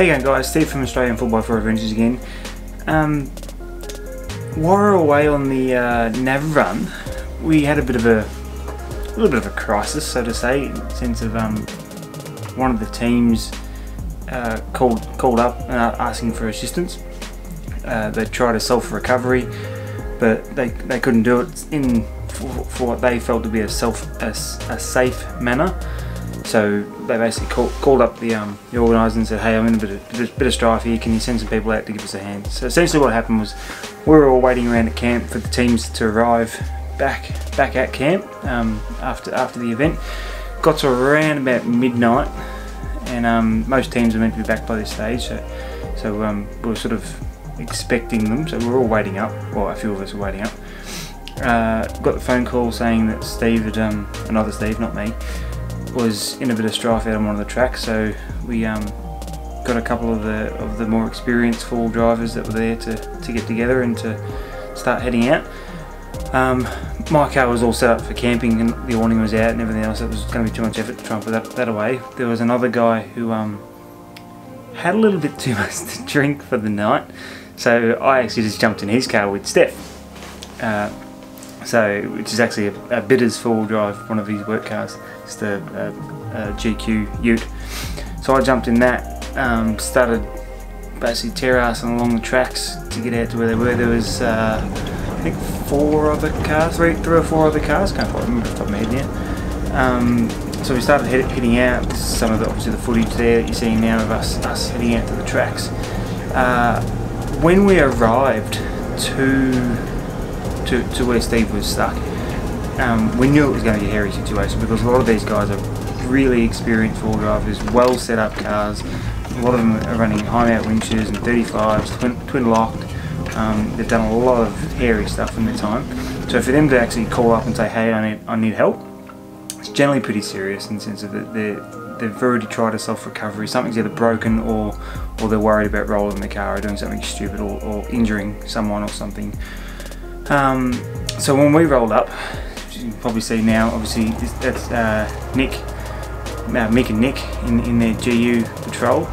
Hey again guys, Steve from Australian 4x4 Adventures again. While we were away on the Navrun, we had a little bit of a crisis, so to say, in the sense of one of the teams called up asking for assistance. They tried a self-recovery, but they couldn't do it for what they felt to be a safe manner. So they basically called up the organiser and said, "Hey, I'm in a bit of strife here. Can you send some people out to give us a hand?" So essentially, what happened was we were all waiting around at camp for the teams to arrive back at camp after the event. Got to around about midnight, and most teams are meant to be back by this stage. So we were sort of expecting them. So we were all waiting up. Well, a few of us were waiting up. Got the phone call saying that Steve had, another Steve, not me, was in a bit of strife out on one of the tracks. So we got a couple of the more experienced full drivers that were there to get together and to start heading out. My car was all set up for camping and the awning was out and everything else. It was going to be too much effort to try and put that away. There was another guy who had a little bit too much to drink for the night, so I actually just jumped in his car with Steph. Which is actually a Bitters four-wheel drive, one of his work cars, just a GQ Ute. So I jumped in that, started basically tear-assing along the tracks to get out to where they were. There was I think three or four other cars, can't quite remember off the top of my head now. So we started heading out. This is some of obviously the footage there that you're seeing now of us heading out to the tracks. When we arrived to where Steve was stuck, we knew it was going to be a hairy situation because a lot of these guys are really experienced four drivers, well set up cars. A lot of them are running high mount winches and 35s, twin locked. They've done a lot of hairy stuff in their time. So for them to actually call up and say, "Hey, I need help," it's generally pretty serious in the sense of that they've already tried a self-recovery. Something's either broken or they're worried about rolling the car or doing something stupid or injuring someone or something. So when we rolled up, you can probably see now, obviously that's Mick and Nick in their GU patrol.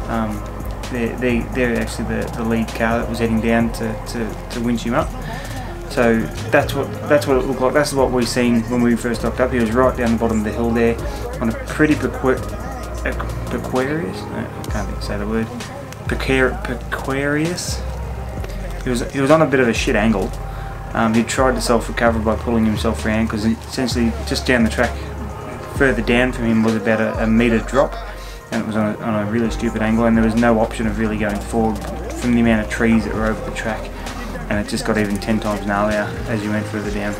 They're actually the lead car that was heading down to winch him up. So that's what it looked like. That's what we seen when we first docked up. He was right down the bottom of the hill there on a pretty precarious. I can't think say the word. Precarious. He was on a bit of a shit angle. He tried to self-recover by pulling himself around because essentially just down the track, further down from him was about a metre drop, and it was on a really stupid angle, and there was no option of really going forward from the amount of trees that were over the track, and it just got even 10 times gnarlier as you went further down.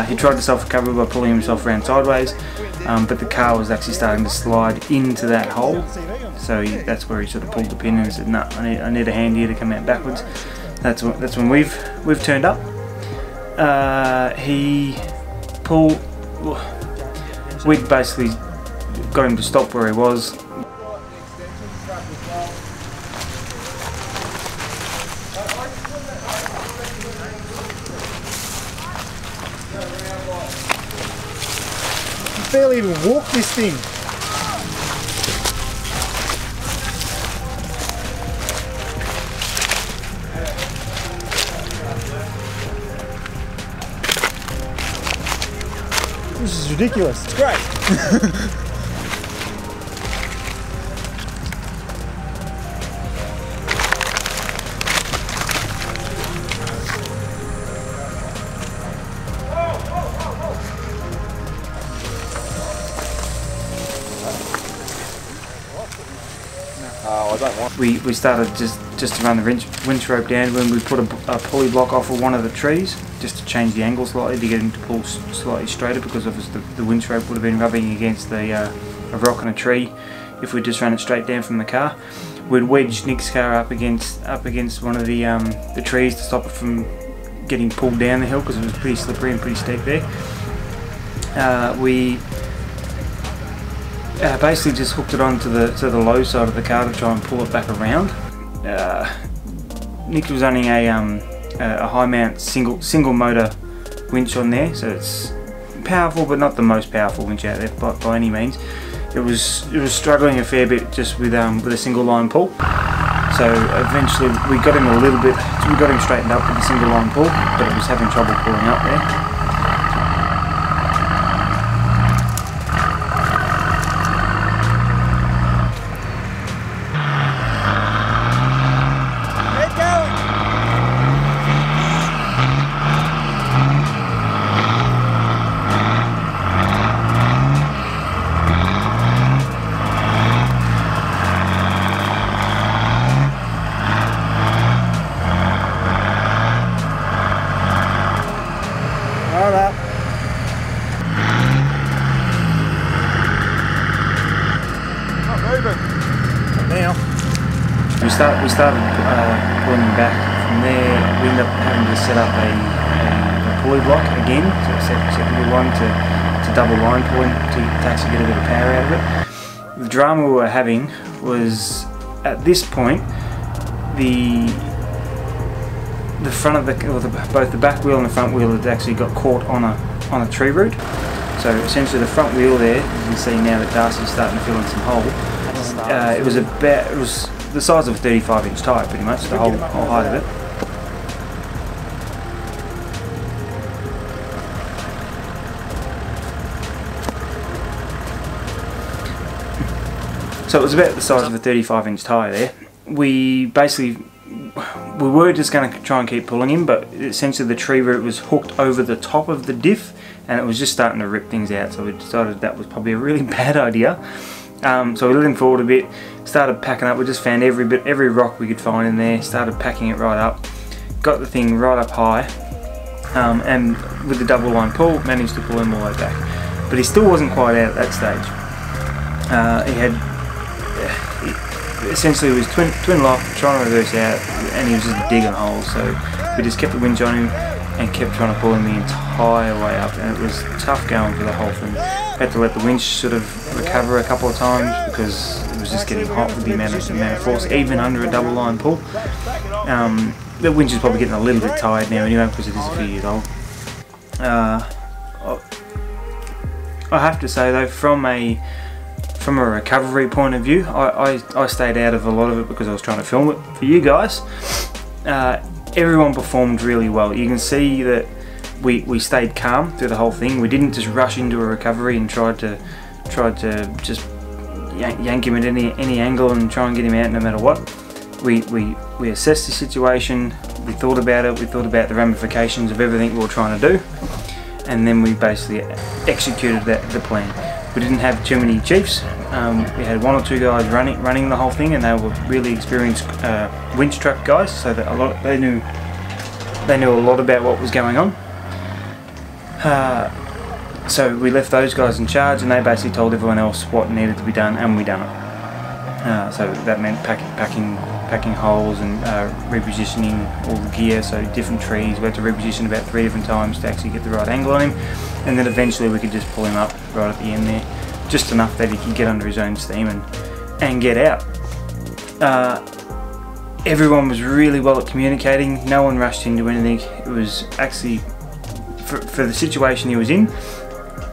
He tried to self-recover by pulling himself around sideways, but the car was actually starting to slide into that hole, so that's where he sort of pulled the pin and said, "No, I need a hand here to come out backwards." That's when we've turned up. He pulled. We basically got him to stop where he was. You barely even walk this thing. This is ridiculous. It's great. I don't want. We started just to run the winch rope down when we put a pulley block off of one of the trees just to change the angle slightly to get him to pull slightly straighter, because obviously the winch rope would have been rubbing against a rock and a tree if we just ran it straight down from the car. We'd wedged Nick's car up against one of the trees to stop it from getting pulled down the hill because it was pretty slippery and pretty steep there. We basically just hooked it onto the low side of the car to try and pull it back around. Nick was running a high mount single motor winch on there, so it's powerful but not the most powerful winch out there by any means. it was struggling a fair bit just with a single line pull. So eventually we got him straightened up with a single line pull, but it was having trouble pulling up there. Now. We started pulling him back. From there, we ended up having to set up a pulley block again, so set the one to double line pulling to actually get a bit of power out of it. The drama we were having was, at this point, the front of both the back wheel and the front wheel had actually got caught on a tree root. So essentially the front wheel there, you can see now that Darcy's starting to fill in some hole. It was the size of a 35-inch tyre pretty much, the whole height of it. So it was about the size of a 35-inch tyre there. We were just going to try and keep pulling him, but essentially the tree root was hooked over the top of the diff and it was just starting to rip things out, so we decided that was probably a really bad idea. So we let him forward a bit, started packing up. We just found every rock we could find in there, started packing it right up, got the thing right up high, and with the double line pull managed to pull him all the way back. But he still wasn't quite out at that stage. Essentially it was twin lock, trying to reverse out, and he was just digging holes. So we just kept the winch on him and kept trying to pull him the entire way up, and it was tough going for the whole thing. Had to let the winch sort of recover a couple of times because it was just getting hot with the amount of force, even under a double line pull. The winch is probably getting a little bit tired now anyway because it is a few years old. I have to say though, from a recovery point of view, I stayed out of a lot of it because I was trying to film it for you guys. Everyone performed really well. You can see that we stayed calm through the whole thing. We didn't just rush into a recovery and tried to just yank him at any angle and try and get him out no matter what. We assessed the situation, we thought about it, we thought about the ramifications of everything we were trying to do, and then we basically executed the plan. We didn't have too many chiefs. We had one or two guys running the whole thing, and they were really experienced winch truck guys, so that they knew a lot about what was going on. So we left those guys in charge, and they basically told everyone else what needed to be done, and we done it. So that meant packing holes and repositioning all the gear, so different trees. We had to reposition about 3 different times to actually get the right angle on him, and then eventually we could just pull him up right at the end there, just enough that he could get under his own steam and get out. Everyone was really well at communicating. No one rushed into anything. It was actually, for the situation he was in,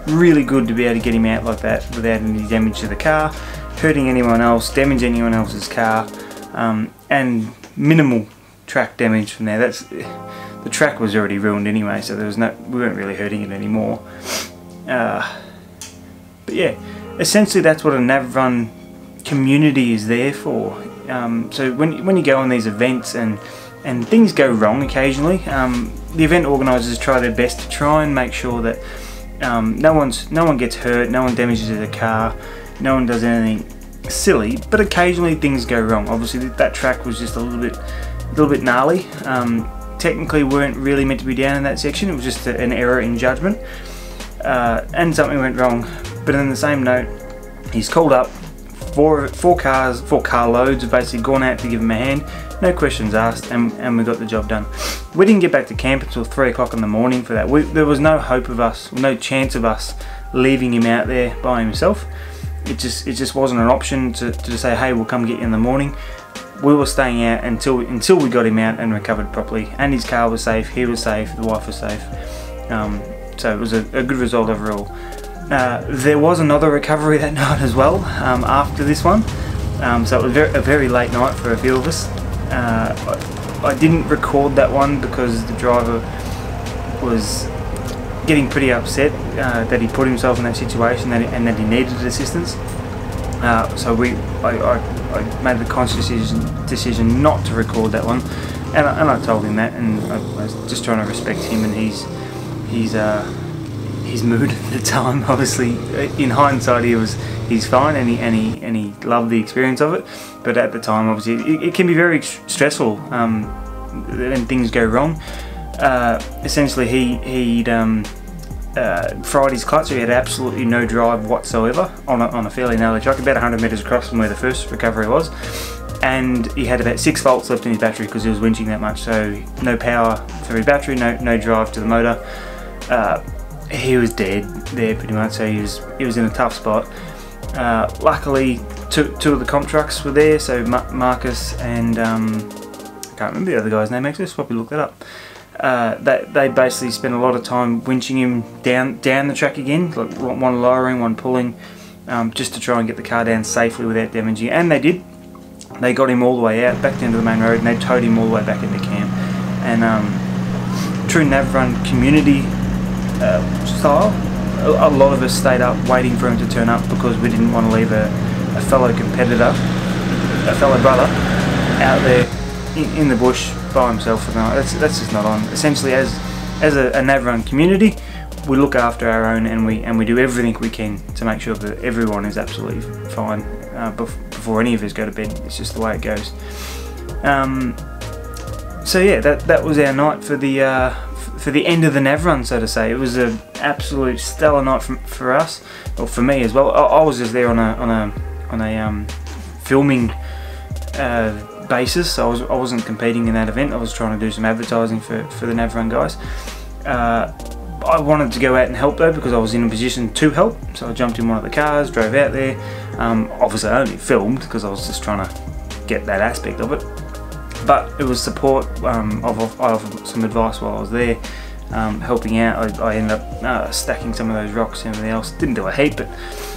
really good to be able to get him out like that without any damage to the car, hurting anyone else, damaging anyone else's car, and minimal track damage from there. The track was already ruined anyway, so we weren't really hurting it anymore. But yeah, essentially that's what a Navrun community is there for. So when you go on these events and things go wrong occasionally, the event organisers try their best to try and make sure that no one gets hurt, no one damages the car, no one does anything silly. But occasionally things go wrong. Obviously that track was just a little bit gnarly. Technically weren't really meant to be down in that section. It was just an error in judgment, and something went wrong. But on the same note, he's called up. Four car loads have basically gone out to give him a hand, no questions asked, and we got the job done. We didn't get back to camp until 3 o'clock in the morning for that. There was no hope of us, no chance of us leaving him out there by himself. It just wasn't an option to say, hey, we'll come get you in the morning. We were staying out until we got him out and recovered properly, and his car was safe, he was safe, the wife was safe. So it was a good result overall. There was another recovery that night as well after this one, so it was a very late night for a few of us. I didn't record that one because the driver was getting pretty upset that he put himself in that situation and that he needed assistance. So I made the conscious decision not to record that one, and I told him that, and I was just trying to respect him and his mood at the time. Obviously, in hindsight, he's fine and he loved the experience of it, but at the time, obviously, it can be very stressful when things go wrong. Essentially, he'd fried his clutch, so he had absolutely no drive whatsoever on a fairly narrow track, about 100 metres across from where the first recovery was, and he had about 6 volts left in his battery because he was winching that much, so no power for his battery, no drive to the motor. He was dead there pretty much, so he was in a tough spot. Luckily, two of the comp trucks were there, so Marcus and I can't remember the other guy's name actually, so probably look that up. They basically spent a lot of time winching him down the track again, like one lowering, one pulling, just to try and get the car down safely without damaging it, and they did. They got him all the way out, back down to the main road, and they towed him all the way back into camp. And true Navrun community style, a lot of us stayed up waiting for him to turn up because we didn't want to leave a fellow competitor, a fellow brother, out there in the bush by himself for the night. That's just not on. Essentially, as a Navrun community, we look after our own, and we do everything we can to make sure that everyone is absolutely fine before any of us go to bed. It's just the way it goes. So yeah, that was our night for the end of the Navrun, so to say. It was an absolute stellar night for us, or for me as well. I was just there on a filming basis. I wasn't competing in that event. I was trying to do some advertising for the Navrun guys. I wanted to go out and help though, because I was in a position to help, so I jumped in one of the cars, drove out there. Obviously I only filmed because I was just trying to get that aspect of it, but it was support. I offered some advice while I was there, helping out. I ended up stacking some of those rocks and everything else. Didn't do a heap, but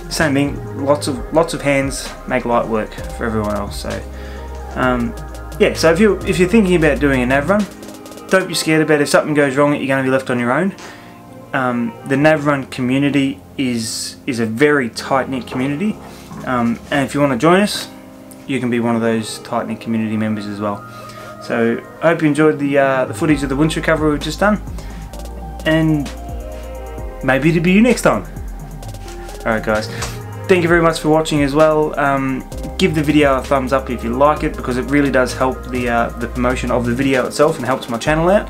same thing, lots of hands make light work for everyone else. So yeah, so if you're thinking about doing a Navrun, don't be scared about it. If something goes wrong, you're going to be left on your own. The Navrun community is a very tight-knit community, and if you want to join us, you can be one of those tight-knit community members as well. So I hope you enjoyed the footage of the winch recovery we've just done, and maybe it'll be you next time. Alright guys, thank you very much for watching as well. Give the video a thumbs up if you like it, because it really does help the promotion of the video itself and helps my channel out.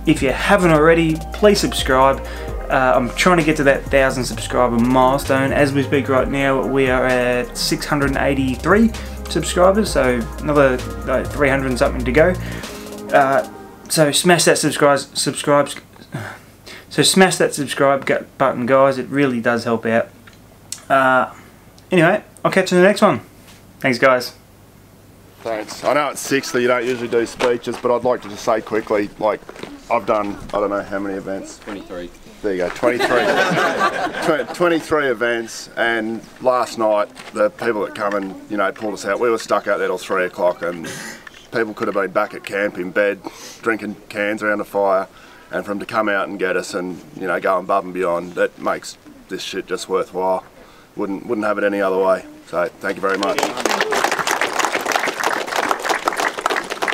If you haven't already, please subscribe. I'm trying to get to that 1,000 subscriber milestone. As we speak right now, we are at 683 subscribers, so another 300 and something to go. So smash that subscribe button, guys. It really does help out. Anyway, I'll catch you in the next one. Thanks, guys. Thanks. I know it's 60, you don't usually do speeches, but I'd like to just say quickly, like, I've done, I don't know how many events. 23. There you go, 23. 23 events, and last night, the people that come and, you know, pulled us out, we were stuck out there till 3 o'clock, and people could have been back at camp in bed, drinking cans around a fire, and for them to come out and get us and, you know, go above and beyond, that makes this shit just worthwhile. Wouldn't have it any other way. So thank you very much.